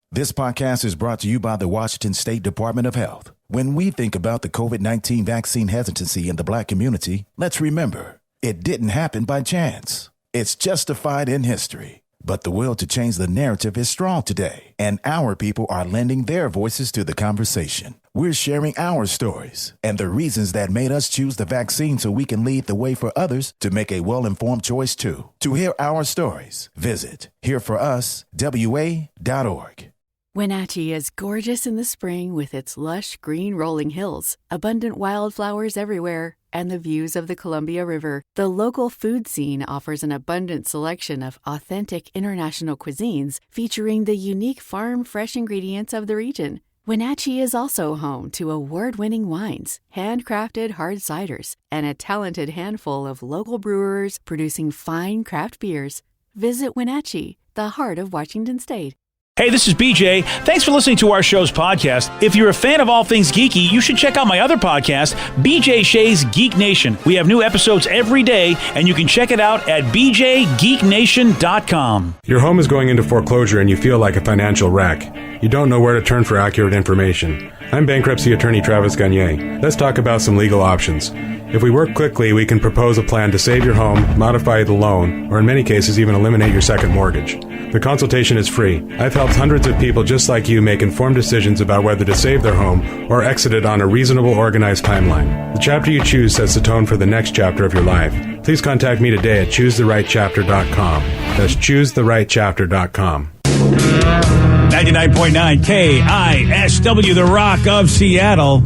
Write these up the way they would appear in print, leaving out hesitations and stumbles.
This podcast is brought to you by the Washington State Department of Health. When we think about the COVID-19 vaccine hesitancy in the Black community, let's remember, it didn't happen by chance. It's justified in history. But the will to change the narrative is strong today, and our people are lending their voices to the conversation. We're sharing our stories and the reasons that made us choose the vaccine so we can lead the way for others to make a well-informed choice too. To hear our stories, visit hereforuswa.org. Wenatchee is gorgeous in the spring with its lush green rolling hills, abundant wildflowers everywhere, and the views of the Columbia River. The local food scene offers an abundant selection of authentic international cuisines featuring the unique farm-fresh ingredients of the region. Wenatchee is also home to award-winning wines, handcrafted hard ciders, and a talented handful of local brewers producing fine craft beers. Visit Wenatchee, the heart of Washington State. Hey, this is BJ. Thanks for listening to our show's podcast. If you're a fan of all things geeky, you should check out my other podcast, BJ Shea's Geek Nation. We have new episodes every day, and you can check it out at bjgeeknation.com. Your home is going into foreclosure and you feel like a financial wreck. You don't know where to turn for accurate information. I'm bankruptcy attorney Travis Gagne. Let's talk about some legal options. If we work quickly, we can propose a plan to save your home, modify the loan, or in many cases even eliminate your second mortgage. The consultation is free. I've helped hundreds of people just like you make informed decisions about whether to save their home or exit it on a reasonable, organized timeline. The chapter you choose sets the tone for the next chapter of your life. Please contact me today at choosetherightchapter.com. That's choosetherightchapter.com. 99.9 KISW, the Rock of Seattle.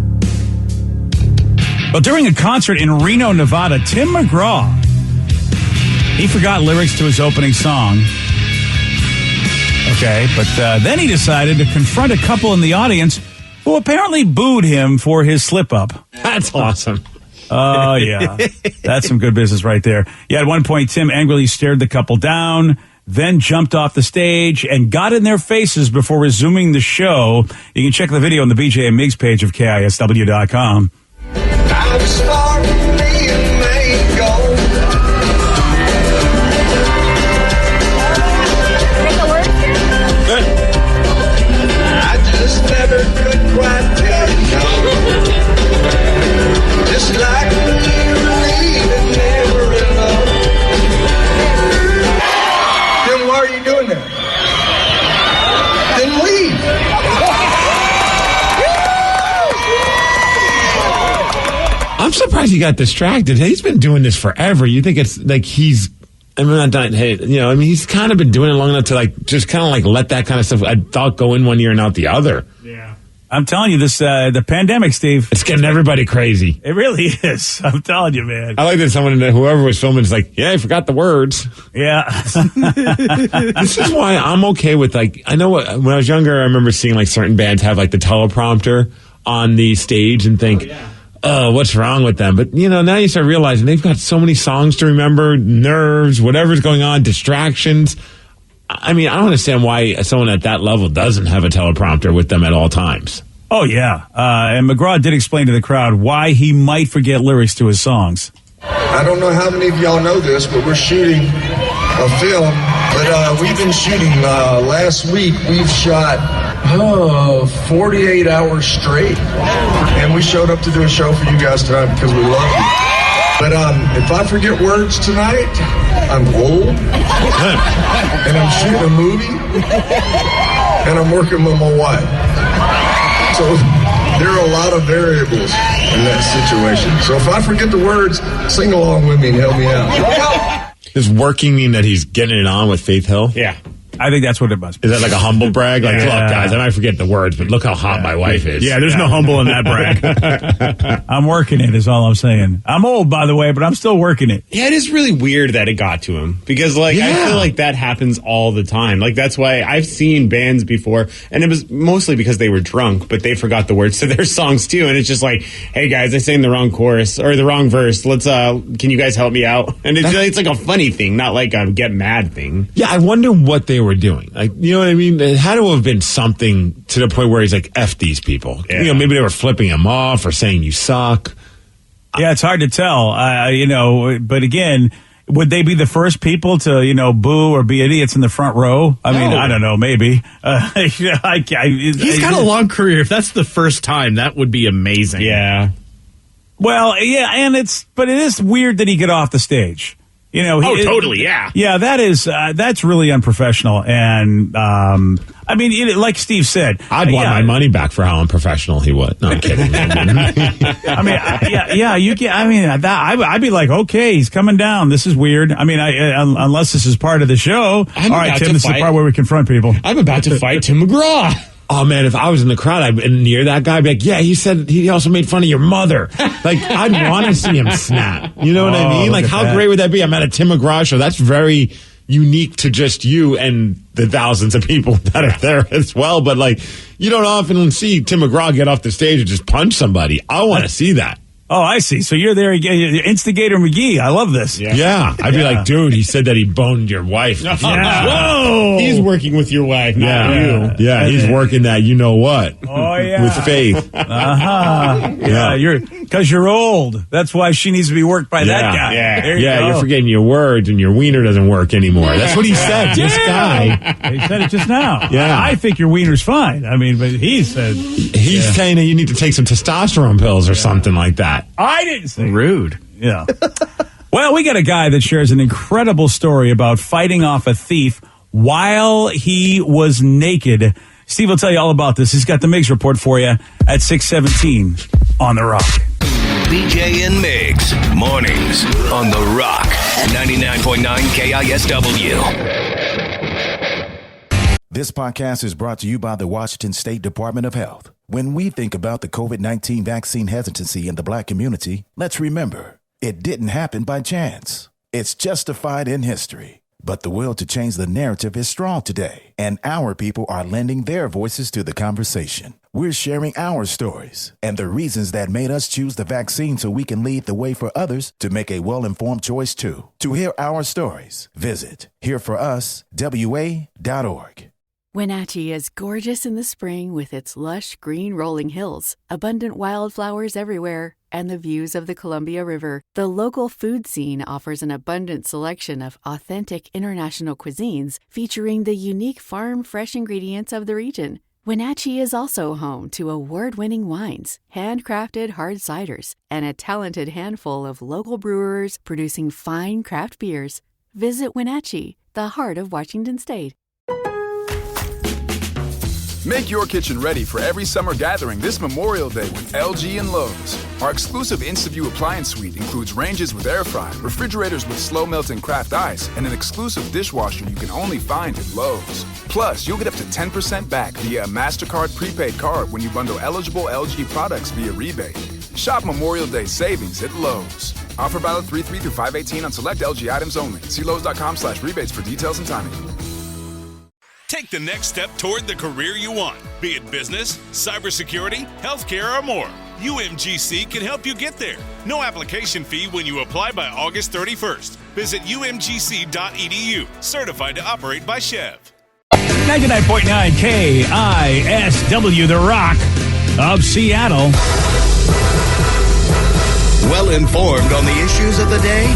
Well, during a concert in Reno, Nevada, Tim McGraw, he forgot lyrics to his opening song. Okay, but then he decided to confront a couple in the audience who apparently booed him for his slip-up. That's awesome. Oh, yeah. That's some good business right there. Yeah, at one point, Tim angrily stared the couple down, then jumped off the stage and got in their faces before resuming the show. You can check the video on the BJ and Migs page of KISW.com. I'm starting being made gold. Good. I just never could quite tell you no. Just like when you leave and never enough. Then why are you doing that? Then leave. I'm surprised he got distracted. He's been doing this forever. You think it's like he's kind of been doing it long enough to just kind of let that kind of stuff, I thought, go in one ear and out the other. Yeah. I'm telling you, this, the pandemic, Steve. It's getting everybody crazy. It really is. I'm telling you, man. I like that whoever was filming is like, yeah, I forgot the words. Yeah. This is why I'm okay with, I know when I was younger, I remember seeing, certain bands have, the teleprompter on the stage and think, oh, what's wrong with them? But, now you start realizing they've got so many songs to remember, nerves, whatever's going on, distractions. I mean, I don't understand why someone at that level doesn't have a teleprompter with them at all times. Oh, yeah. And McGraw did explain to the crowd why he might forget lyrics to his songs. I don't know how many of y'all know this, but we're shooting a film. But we've been shooting last week. We've shot 48 hours straight. And we showed up to do a show for you guys tonight because we love you. But if I forget words tonight, I'm old, and I'm shooting a movie, and I'm working with my wife. So there are a lot of variables in that situation. So if I forget the words, sing along with me and help me out. Does working mean that he's getting it on with Faith Hill? Yeah. I think that's what it must be. Is that like a humble brag? Look, guys, I might forget the words, but look how hot my wife is. Yeah, there's no humble in that brag. I'm working it, is all I'm saying. I'm old, by the way, but I'm still working it. Yeah, it is really weird that it got to him. Because, I feel like that happens all the time. That's why I've seen bands before, and it was mostly because they were drunk, but they forgot the words to their songs, too. And it's just hey, guys, I sang the wrong chorus, or the wrong verse. Can you guys help me out? And it's like a funny thing, not like a get mad thing. Yeah, I wonder what they were doing. You know what I mean? It had to have been something to the point where he's F these people. Yeah. Maybe they were flipping him off or saying you suck. Yeah, it's hard to tell. But again, would they be the first people to, boo or be idiots in the front row? I mean, I don't know, maybe. He's got a long career. If that's the first time, that would be amazing. Yeah. Well, yeah, but it is weird that he got off the stage. Totally, yeah. Yeah, that's really unprofessional. And, like Steve said. I'd want my money back for how unprofessional he was. No, I'm kidding. I'd be like, okay, he's coming down. This is weird. I mean, unless this is part of the show. All right, Tim, this is the part where we confront people. I'm about to fight Tim McGraw. Oh, man, if I was in the crowd, I'd be near that guy. I'd be like, yeah, he said he also made fun of your mother. Like, I'd want to see him snap. You know what I mean? Like, how great would that be? I'm at a Tim McGraw show. That's very unique to just you and the thousands of people that are there as well. But, you don't often see Tim McGraw get off the stage and just punch somebody. I want to see that. Oh, I see. So you're there, Instigator McGee. I love this. Yeah. I'd be like, dude, he said that he boned your wife. Yeah. Whoa! He's working with your wife, not you. Yeah, he's working that you know what. Oh, yeah. With faith. Uh-huh. Yeah, because you're old. That's why she needs to be worked by that guy. Yeah, there you go. You're forgetting your words and your wiener doesn't work anymore. That's what he said. This guy. He said it just now. Yeah. I think your wiener's fine. I mean, but he said. He's saying that you need to take some testosterone pills or something like that. I didn't say rude. Yeah. Well, we got a guy that shares an incredible story about fighting off a thief while he was naked. Steve will tell you all about this. He's got the Miggs report for you at 6:17 on The Rock. BJ and Miggs, mornings on The Rock, 99.9 KISW. This podcast is brought to you by the Washington State Department of Health. When we think about the COVID-19 vaccine hesitancy in the Black community, let's remember, it didn't happen by chance. It's justified in history. But the will to change the narrative is strong today, and our people are lending their voices to the conversation. We're sharing our stories and the reasons that made us choose the vaccine so we can lead the way for others to make a well-informed choice too. To hear our stories, visit hereforuswa.org. Wenatchee is gorgeous in the spring with its lush green rolling hills, abundant wildflowers everywhere, and the views of the Columbia River. The local food scene offers an abundant selection of authentic international cuisines featuring the unique farm-fresh ingredients of the region. Wenatchee is also home to award-winning wines, handcrafted hard ciders, and a talented handful of local brewers producing fine craft beers. Visit Wenatchee, the heart of Washington State. Make your kitchen ready for every summer gathering this Memorial Day with LG and Lowe's. Our exclusive InstaView appliance suite includes ranges with air fry, refrigerators with slow melting craft ice, and an exclusive dishwasher you can only find at Lowe's. Plus, you'll get up to 10% back via a MasterCard prepaid card when you bundle eligible LG products via rebate. Shop Memorial Day savings at Lowe's. Offer valid 3/3 through 5/18 on select LG items only. See Lowe's.com/rebates for details and timing. Take the next step toward the career you want, be it business, cybersecurity, healthcare, or more. UMGC can help you get there. No application fee when you apply by August 31st. Visit umgc.edu, certified to operate by Chev. 99.9 KISW, The Rock of Seattle. Well informed on the issues of the day?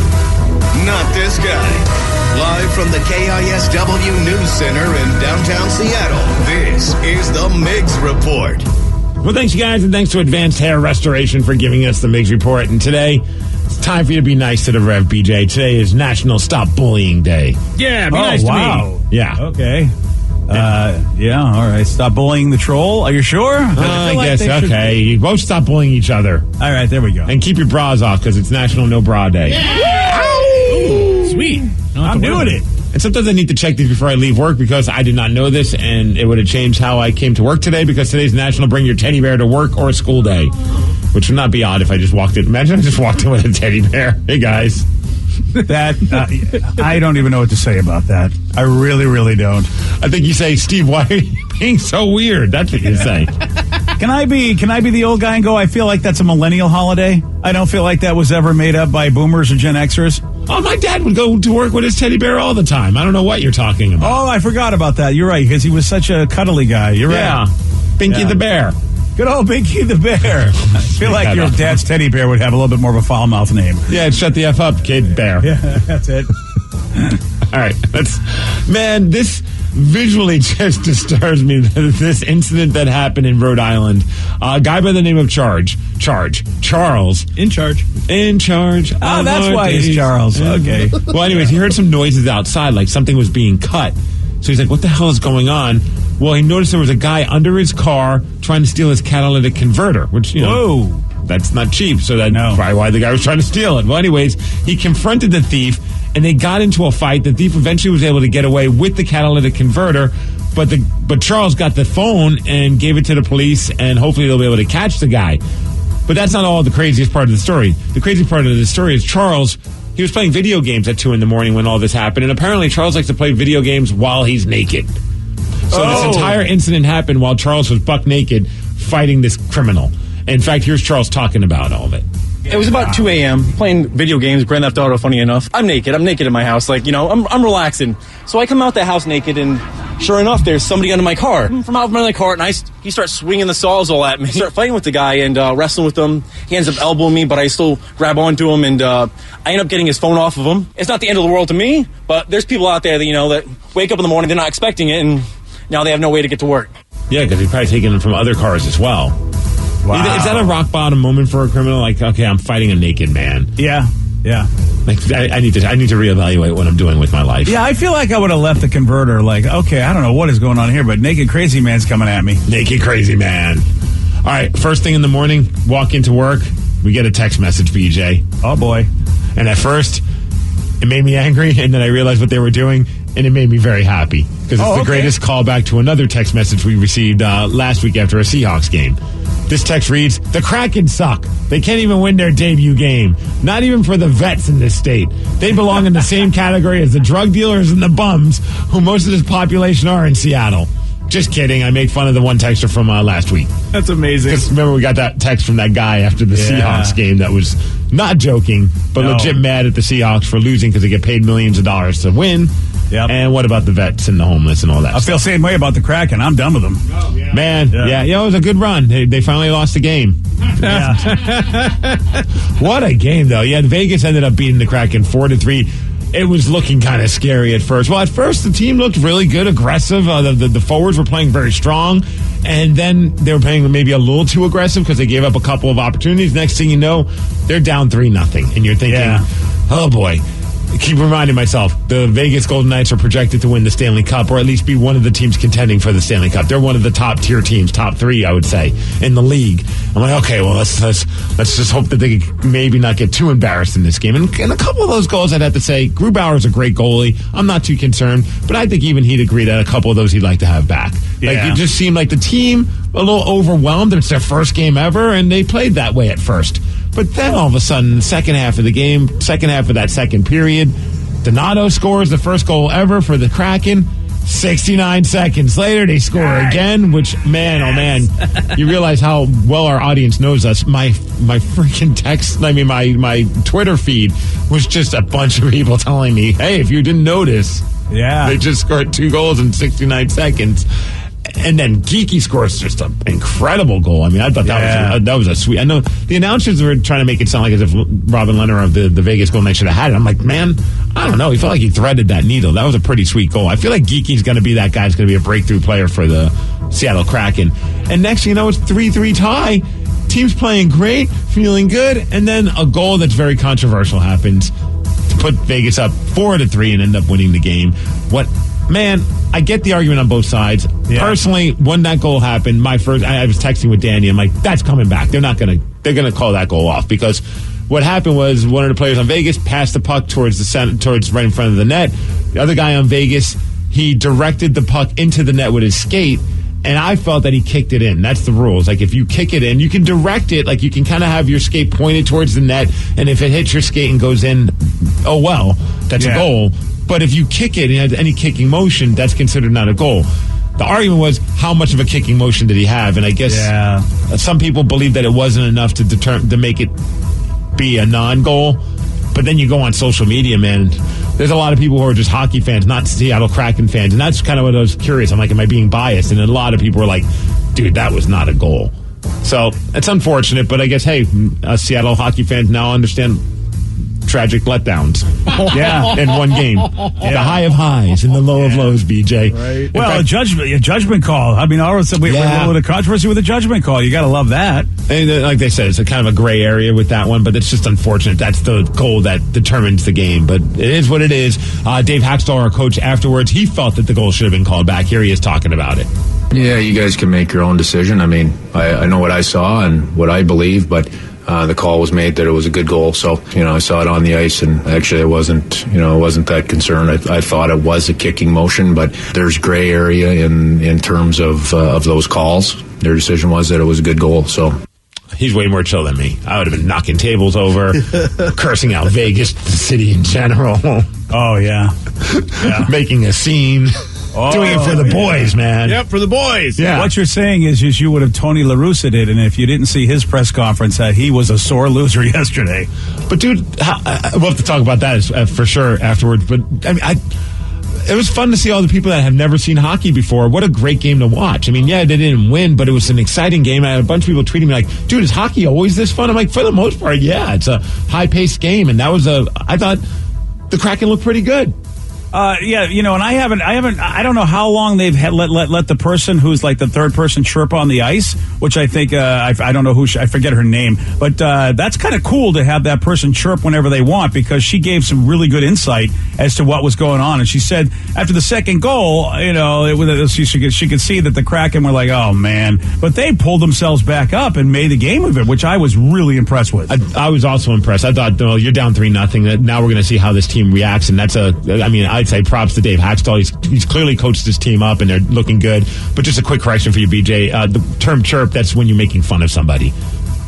Not this guy. Live from the KISW News Center in downtown Seattle, this is the Miggs Report. Well, thanks, you guys, and thanks to Advanced Hair Restoration for giving us the Miggs Report. And today, it's time for you to be nice to the Rev, BJ. Today is National Stop Bullying Day. Yeah, be nice to me. Yeah. Okay. Yeah, all right. Stop bullying the troll. Are you sure? I guess, okay. You both stop bullying each other. All right, there we go. And keep your bras off, because it's National No Bra Day. Yeah. Ooh, sweet. I'm doing it. And sometimes I need to check these before I leave work because I did not know this, and it would have changed how I came to work today because today's National Bring Your Teddy Bear to Work or School Day, which would not be odd if I just walked in. Imagine I just walked in with a teddy bear. Hey, guys. That I don't even know what to say about that. I really, really don't. I think you say, Steve, why are you being so weird? That's what you say. Can I be the old guy and go, I feel like that's a millennial holiday? I don't feel like that was ever made up by boomers or Gen Xers. Oh, my dad would go to work with his teddy bear all the time. I don't know what you're talking about. Oh, I forgot about that. You're right, because he was such a cuddly guy. You're right. Yeah. Pinky the Bear. Good old Binky the Bear. I feel like your dad's teddy bear would have a little bit more of a foul mouth name. Yeah, shut the F up, kid bear. Yeah, that's it. All right, this visually just disturbs me. This incident that happened in Rhode Island. A guy by the name of Charles. In charge. Oh, that's why he's Charles. Okay. Well, anyways, he heard some noises outside, like something was being cut. So he's like, what the hell is going on? Well, he noticed there was a guy under his car trying to steal his catalytic converter, which, Whoa. That's not cheap. So that's probably why the guy was trying to steal it. Well, anyways, he confronted the thief, and they got into a fight. The thief eventually was able to get away with the catalytic converter, but Charles got the phone and gave it to the police, and hopefully they'll be able to catch the guy. But that's not all the craziest part of the story. The crazy part of the story is Charles, he was playing video games at 2 a.m. when all this happened, and apparently Charles likes to play video games while he's naked. So this entire incident happened while Charles was buck naked fighting this criminal. In fact, here's Charles talking about all of it. It was about 2 a.m. playing video games, Grand Theft Auto, funny enough. I'm naked in my house. I'm relaxing. So I come out the house naked, and sure enough, there's somebody under my car. From out my car, and he starts swinging the sawzall at me. I start fighting with the guy and wrestling with him. He ends up elbowing me, but I still grab onto him, and I end up getting his phone off of him. It's not the end of the world to me, but there's people out there that, that wake up in the morning, they're not expecting it, and now they have no way to get to work. Yeah, because he's probably taking them from other cars as well. Wow. Is that a rock bottom moment for a criminal? Like, okay, I'm fighting a naked man. Yeah. Like, I need to reevaluate what I'm doing with my life. Yeah, I feel like I would have left the converter. Like, okay, I don't know what is going on here, but naked crazy man's coming at me. Naked crazy man. All right, first thing in the morning, walk into work, we get a text message, BJ. Oh boy! And at first, it made me angry, and then I realized what they were doing, and it made me very happy because it's the greatest callback to another text message we received last week after a Seahawks game. This text reads, "The Kraken suck. They can't even win their debut game. Not even for the vets in this state. They belong in the same category as the drug dealers and the bums, who most of this population are in Seattle." Just kidding. I make fun of the one texter from last week. That's amazing. Because remember, we got that text from that guy after the Seahawks game that was not joking, but legit mad at the Seahawks for losing because they get paid millions of dollars to win. Yep. And what about the vets and the homeless and all that I feel the same way about the Kraken. I'm done with them. Oh, yeah. Man, it was a good run. They finally lost the game. What a game, though. Yeah, Vegas ended up beating the Kraken 4-3. It was looking kind of scary at first. Well, at first, the team looked really good, aggressive. The forwards were playing very strong. And then they were playing maybe a little too aggressive because they gave up a couple of opportunities. Next thing you know, they're down 3-0. And you're thinking, oh, boy. I keep reminding myself, the Vegas Golden Knights are projected to win the Stanley Cup, or at least be one of the teams contending for the Stanley Cup. They're one of the top tier teams, top 3, I would say, in the league. I'm like, okay, well, let's just hope that they maybe not get too embarrassed in this game. And a couple of those goals, I'd have to say, Grubauer's a great goalie. I'm not too concerned, but I think even he'd agree that a couple of those he'd like to have back. Like, it just seemed like the team a little overwhelmed. It's their first game ever, and they played that way at first. But then all of a sudden, second half of the game, second half of that second period, Donato scores the first goal ever for the Kraken. 69 seconds later, they score again, which, man, oh man, you realize how well our audience knows us. My freaking text, my Twitter feed was just a bunch of people telling me, hey, if you didn't notice, they just scored 2 goals in 69 seconds. And then Geeky scores just an incredible goal. I mean, I thought that was a sweet. I know the announcers were trying to make it sound like as if Robin Leonard of the Vegas Golden Knights should have had it. I'm like, man, I don't know. He felt like he threaded that needle. That was a pretty sweet goal. I feel like Geeky's going to be that guy who's going to be a breakthrough player for the Seattle Kraken. And next thing you know, it's 3-3 tie. Team's playing great, feeling good, and then a goal that's very controversial happens to put Vegas up 4-3 and end up winning the game. Man, I get the argument on both sides. Yeah. Personally, when that goal happened, I was texting with Danny. I'm like, that's coming back. They're gonna call that goal off because what happened was one of the players on Vegas passed the puck towards right in front of the net. The other guy on Vegas, he directed the puck into the net with his skate. And I felt that he kicked it in. That's the rules. Like, if you kick it in, you can direct it. Like, you can kind of have your skate pointed towards the net. And if it hits your skate and goes in, oh, well, that's a goal. But if you kick it and it has any kicking motion, that's considered not a goal. The argument was, how much of a kicking motion did he have? And I guess some people believe that it wasn't enough to make it be a non-goal. But then you go on social media, man. There's a lot of people who are just hockey fans, not Seattle Kraken fans. And that's kind of what I was curious. I'm like, am I being biased? And a lot of people were like, dude, that was not a goal. So it's unfortunate, but I guess, hey, Seattle hockey fans now understand tragic letdowns. Yeah. In one game. Yeah. The high of highs and the low of lows, BJ. Right. Well, a judgment call. I mean, we're a little bit of controversy with a judgment call. You got to love that. And like they said, it's a kind of a gray area with that one, but it's just unfortunate. That's the goal that determines the game. But it is what it is. Dave Hackstall, our coach, afterwards, he felt that the goal should have been called back. Here he is talking about it. Yeah, you guys can make your own decision. I mean, I know what I saw and what I believe, but the call was made that it was a good goal. So, I saw it on the ice, and actually I wasn't that concerned. I thought it was a kicking motion, but there's gray area in terms of those calls. Their decision was that it was a good goal. So he's way more chill than me. I would have been knocking tables over, cursing out Vegas, the city in general. Oh, yeah. Making a scene. Doing it for the boys, man. Yep, for the boys. Yeah. What you're saying is you would have Tony La Russa did, and if you didn't see his press conference, he was a sore loser yesterday. But, dude, we'll have to talk about that for sure afterwards. But, I mean, it was fun to see all the people that have never seen hockey before. What a great game to watch. I mean, yeah, they didn't win, but it was an exciting game. I had a bunch of people tweeting me like, dude, is hockey always this fun? I'm like, for the most part, yeah. It's a high-paced game, and I thought the Kraken looked pretty good. And I don't know how long they've let the person who's like the third person chirp on the ice, which I think, I don't know I forget her name, but that's kind of cool to have that person chirp whenever they want, because she gave some really good insight as to what was going on. And she said after the second goal, she could see that the Kraken were like, oh man, but they pulled themselves back up and made a game of it, which I was really impressed with. I was also impressed. I thought, you're down 3-0. Now we're going to see how this team reacts. And I'd say props to Dave Hackstall. He's clearly coached this team up, and they're looking good. But just a quick correction for you, BJ. The term chirp, that's when you're making fun of somebody.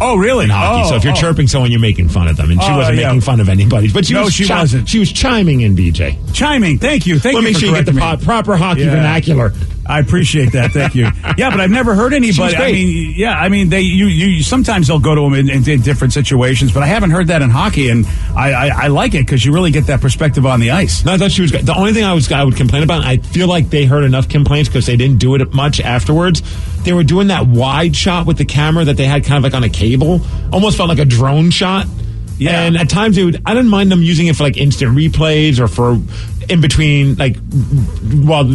Oh, really? In hockey. So if you're chirping someone, you're making fun of them. And she wasn't making fun of anybody. But she wasn't. She was chiming in, BJ. Chiming. Thank you. Let me make sure you get the proper hockey vernacular. I appreciate that. Thank you. Yeah, but I've never heard anybody. You sometimes they'll go to them in different situations, but I haven't heard that in hockey, and I like it because you really get that perspective on the ice. No, I thought she was good. The only thing I would complain about, and I feel like they heard enough complaints because they didn't do it much afterwards. They were doing that wide shot with the camera that they had kind of like on a cable, almost felt like a drone shot. Yeah. And at times, I didn't mind them using it for like instant replays or for in between, like while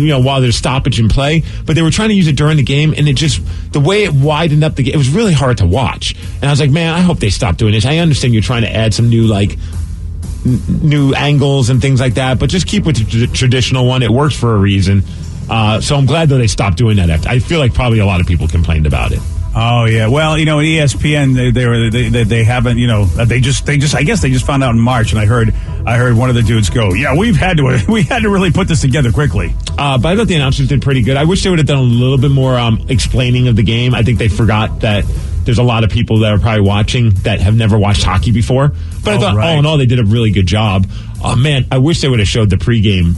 there's stoppage in play. But they were trying to use it during the game, and the way it widened up the game, it was really hard to watch. And I was like, man, I hope they stop doing this. I understand you're trying to add some new new angles and things like that, but just keep with the traditional one. It works for a reason. So I'm glad that they stopped doing that. I feel like probably a lot of people complained about it. Oh yeah, well, at ESPN they haven't, I guess they just found out in March, and I heard one of the dudes go, yeah, we had to really put this together quickly. But I thought the announcers did pretty good. I wish they would have done a little bit more explaining of the game. I think they forgot that there's a lot of people that are probably watching that have never watched hockey before. But I thought all in all they did a really good job. Oh man, I wish they would have showed the pregame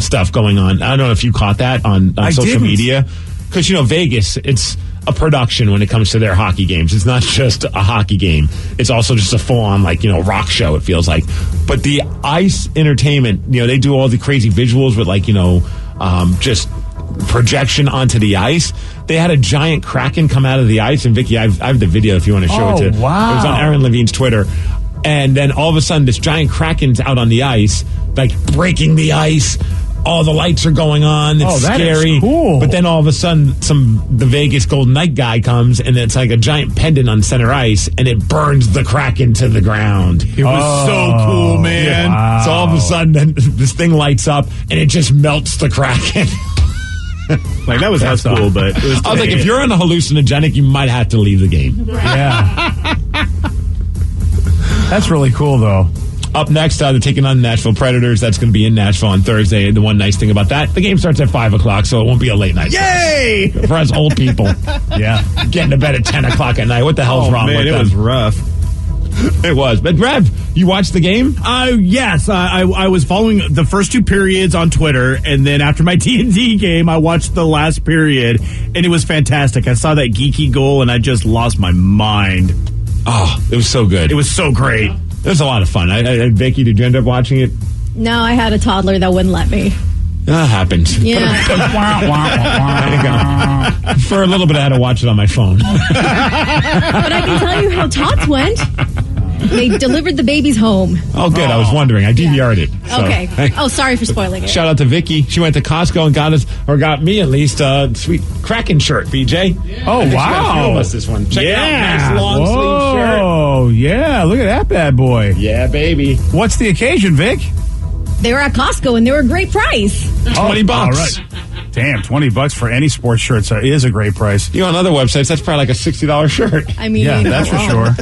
stuff going on. I don't know if you caught that on social media, because Vegas, it's a production when it comes to their hockey games. It's not just a hockey game. It's also just a full-on, rock show, it feels like. But the ice entertainment, they do all the crazy visuals with, just projection onto the ice. They had a giant Kraken come out of the ice. And, Vicky, I have the video if you want to show it to. Wow. It was on Aaron Levine's Twitter. And then all of a sudden, this giant Kraken's out on the ice, breaking the ice. All the lights are going on. It's scary. Is cool. But then all of a sudden, the Vegas Golden Knight guy comes, and it's like a giant pendant on center ice, and it burns the Kraken to the ground. It was so cool, man. Wow. So all of a sudden, this thing lights up, and it just melts the Kraken. That was not cool, but it was I was like, if you're on a hallucinogenic, you might have to leave the game. Yeah. That's really cool, though. Up next, they're taking on the Nashville Predators. That's going to be in Nashville on Thursday. The one nice thing about that, the game starts at 5 o'clock, so it won't be a late night. Yay! For us old people. Yeah. Getting to bed at 10 o'clock at night. What the hell's wrong with them? It was rough. It was. But, Rev, you watched the game? Yes. I was following the first two periods on Twitter, and then after my D&D game, I watched the last period, and it was fantastic. I saw that geeky goal, and I just lost my mind. Oh, it was so good. It was so great. It was a lot of fun. Vicky, did you end up watching it? No, I had a toddler that wouldn't let me. That happens. Yeah. For a little bit, I had to watch it on my phone. But I can tell you how Tots went. They delivered the babies home. Oh, good. I was wondering. I DVR'd it. So, Okay. hey. Oh, sorry for spoiling it. Shout out to Vicky. She went to Costco and got me at least a sweet Kraken shirt, BJ. Oh, I wow. few of us this one. Check it out. Nice long sleeve shirt. Oh, yeah. Look at that bad boy. Yeah, baby. What's the occasion, Vic? They were at Costco and they were a great price. $20. All right. Damn, $20 for any sports shirt is a great price. You know, on other websites, that's probably like a $60 shirt. I mean, Yeah, that's for sure.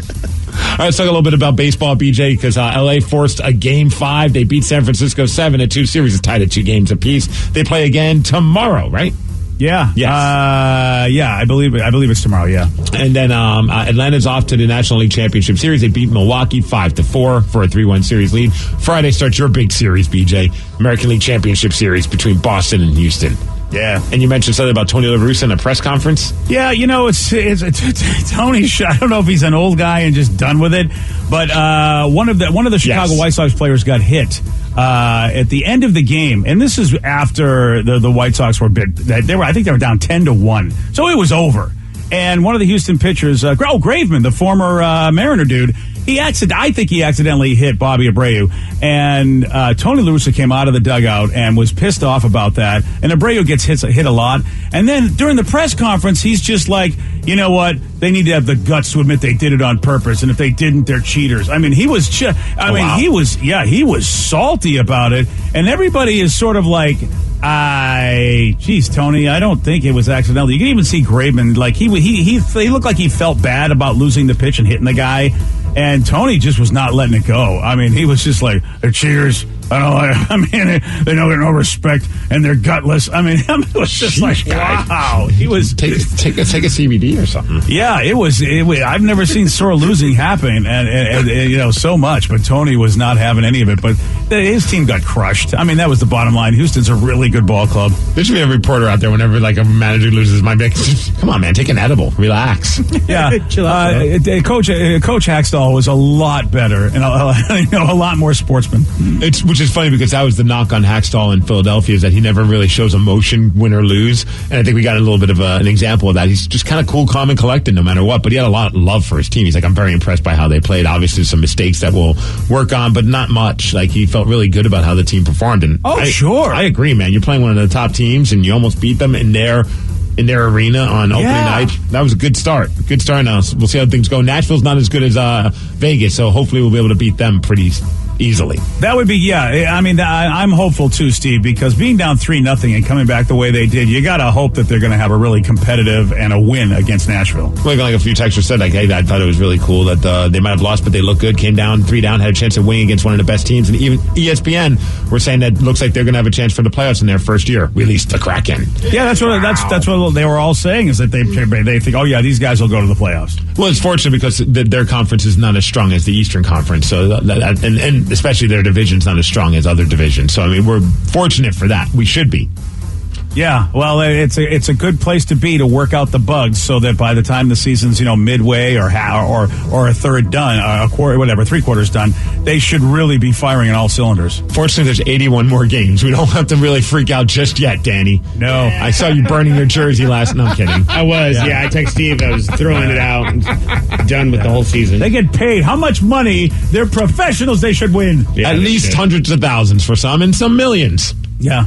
All right, let's talk a little bit about baseball, BJ, because L.A. forced a Game 5. They beat San Francisco 7-2. Series is tied at 2 games apiece. They play again tomorrow, right? Yeah. Yes. I believe it's tomorrow, yeah. And then Atlanta's off to the National League Championship Series. They beat Milwaukee 5-4 for a 3-1 series lead. Friday starts your big series, BJ. American League Championship Series between Boston and Houston. Yeah. And you mentioned something about Tony La Russa in a press conference? Yeah, you know, it's Tony. I don't know if he's an old guy and just done with it, but one of the Chicago White Sox players got hit at the end of the game, and this is after the White Sox were bit. I think they were down 10-1, so it was over. And one of the Houston pitchers, Graveman, the former Mariner dude, I think he accidentally hit Bobby Abreu, and Tony La Russa came out of the dugout and was pissed off about that. And Abreu gets hit a lot. And then during the press conference, he's just like, you know what? They need to have the guts to admit they did it on purpose, and if they didn't, they're cheaters. I mean, he was he was salty about it, and everybody is sort of like, geez, Tony, I don't think it was accidental. You can even see Graveman, like he looked like he felt bad about losing the pitch and hitting the guy. And Tony just was not letting it go. I mean, he was just like, they're cheaters. They don't get no respect, and they're gutless. I mean, it was just wow. He was take a CBD or something. Yeah, it was. I've never seen sore losing happen, and you know, so much. But Tony was not having any of it. But his team got crushed. I mean, that was the bottom line. Houston's a really good ball club. There should be a reporter out there whenever like a manager loses my big. Come on, man, take an edible, relax. Yeah, chill out. Coach Haxtell was a lot better and a lot more sportsman. Which is funny because that was the knock on Haxtell in Philadelphia, is that he never really shows emotion, win or lose. And I think we got a little bit of an example of that. He's just kind of cool, calm, and collected no matter what. But he had a lot of love for his team. He's like, I'm very impressed by how they played. Obviously, some mistakes that we'll work on, but not much. Like, he felt really good about how the team performed. And sure. I agree, man. You're playing one of the top teams, and you almost beat them in their arena on opening night. That was a good start. Good start now. We'll see how things go. Nashville's not as good as Vegas, so hopefully we'll be able to beat them pretty easily. That would be, I mean, I'm hopeful too, Steve, because being down 3-0 and coming back the way they did, you got to hope that they're going to have a really competitive and a win against Nashville. Like a few texters said, like, hey, I thought it was really cool that they might have lost, but they look good, came down 3 down, had a chance to win against one of the best teams. And even ESPN were saying that looks like they're going to have a chance for the playoffs in their first year. Release the Kraken. Yeah, that's what they were all saying, is that they think, oh yeah, these guys will go to the playoffs. Well, it's fortunate because their conference is not as strong as the Eastern Conference, so and especially their division's not as strong as other divisions. So I mean, we're fortunate for that. We should be. Yeah, well, it's a good place to be to work out the bugs, so that by the time the season's midway or a third done, a quarter, whatever, 3/4 done, they should really be firing on all cylinders. Fortunately, there's 81 more games. We don't have to really freak out just yet, Danny. No, I saw you burning your jersey last. No, I'm kidding. I was. Yeah, I texted Steve. I was throwing it out. And done with the whole season. They get paid how much money? They're professionals. They should win. Yeah, at least hundreds of thousands for some, and some millions. Yeah.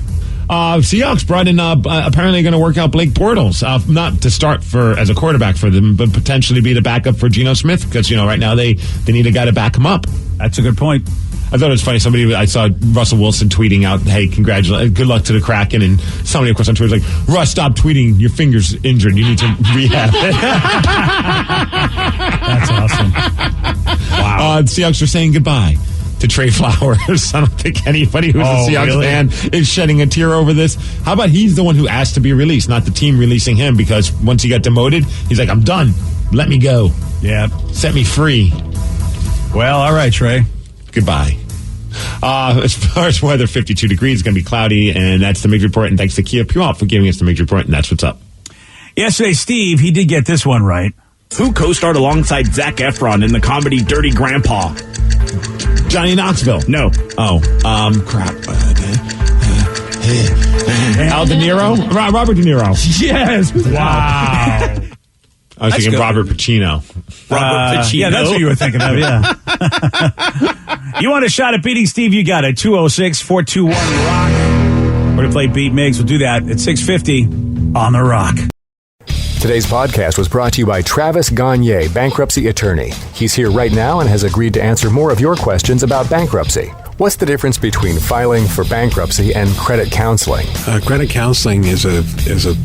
Seahawks brought in apparently going to work out Blake Bortles, not to start as a quarterback for them, but potentially be the backup for Geno Smith, because right now they need a guy to back him up. That's a good point. I thought it was funny. I saw Russell Wilson tweeting out, "Hey, congratulations, good luck to the Kraken," and somebody, of course, on Twitter was like, "Russ, stop tweeting. Your finger's injured. You need to rehab it." That's awesome. Wow. Seahawks are saying goodbye to Trey Flowers. I don't think anybody who's a Seahawks fan is shedding a tear over this. How about he's the one who asked to be released, not the team releasing him, because once he got demoted, he's like, I'm done. Let me go. Yeah. Set me free. Well, all right, Trey. Goodbye. As far as weather, 52 degrees, it's going to be cloudy, and that's the Migs Report, and thanks to Kia Puyallup for giving us the Migs Report, and that's what's up. Yesterday, Steve, he did get this one right. Who co-starred alongside Zac Efron in the comedy Dirty Grandpa? Johnny Knoxville. No. Oh, crap. Al De Niro? Robert De Niro. Yes. Wow. I was thinking Robert Pacino. Robert Pacino. Yeah, that's what you were thinking of, yeah. You want a shot at beating Steve? You got it. 206-421-ROCK. We're to play Beat Migs. We'll do that at 6:50 on The Rock. Today's podcast was brought to you by Travis Gagne, bankruptcy attorney. He's here right now and has agreed to answer more of your questions about bankruptcy. What's the difference between filing for bankruptcy and credit counseling? Credit counseling is a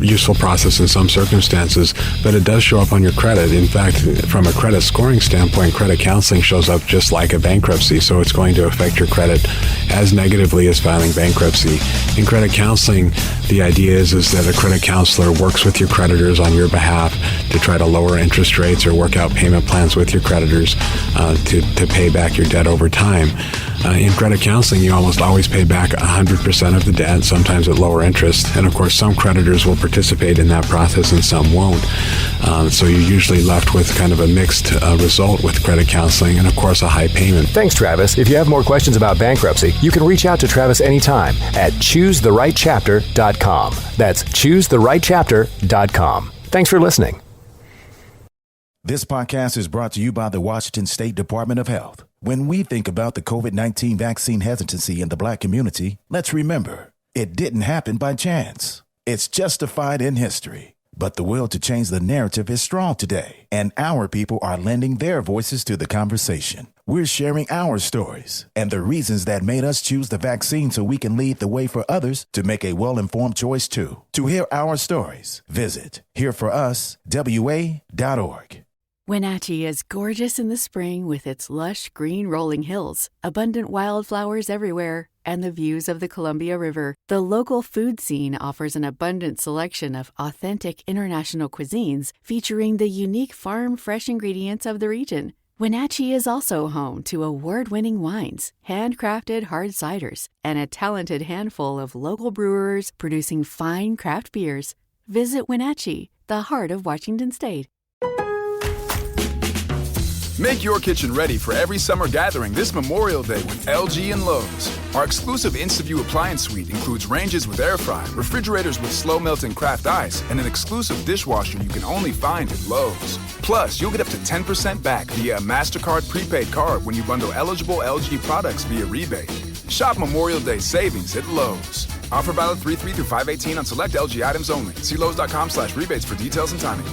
useful process in some circumstances, but it does show up on your credit. In fact, from a credit scoring standpoint, credit counseling shows up just like a bankruptcy, so it's going to affect your credit as negatively as filing bankruptcy. In credit counseling, the idea is that a credit counselor works with your creditors on your behalf to try to lower interest rates or work out payment plans with your creditors to pay back your debt over time. In credit counseling, you almost always pay back 100% of the debt, sometimes at lower interest. And of course, some creditors will participate in that process and some won't. So you're usually left with kind of a mixed result with credit counseling and, of course, a high payment. Thanks, Travis. If you have more questions about bankruptcy, you can reach out to Travis anytime at choosetherightchapter.com. That's choosetherightchapter.com. Thanks for listening. This podcast is brought to you by the Washington State Department of Health. When we think about the COVID-19 vaccine hesitancy in the Black community, let's remember, it didn't happen by chance. It's justified in history. But the will to change the narrative is strong today, and our people are lending their voices to the conversation. We're sharing our stories and the reasons that made us choose the vaccine so we can lead the way for others to make a well-informed choice too. To hear our stories, visit hereforuswa.org. Wenatchee is gorgeous in the spring with its lush green rolling hills, abundant wildflowers everywhere, and the views of the Columbia River. The local food scene offers an abundant selection of authentic international cuisines featuring the unique farm-fresh ingredients of the region. Wenatchee is also home to award-winning wines, handcrafted hard ciders, and a talented handful of local brewers producing fine craft beers. Visit Wenatchee, the heart of Washington State. Make your kitchen ready for every summer gathering this Memorial Day with LG and Lowe's. Our exclusive InstaView appliance suite includes ranges with air fry, refrigerators with slow melting craft ice, and an exclusive dishwasher you can only find at Lowe's. Plus, you'll get up to 10% back via a MasterCard prepaid card when you bundle eligible LG products via rebate. Shop Memorial Day savings at Lowe's. Offer valid 3/3 through 5/18 on select LG items only. See Lowe's.com/rebates for details and timing.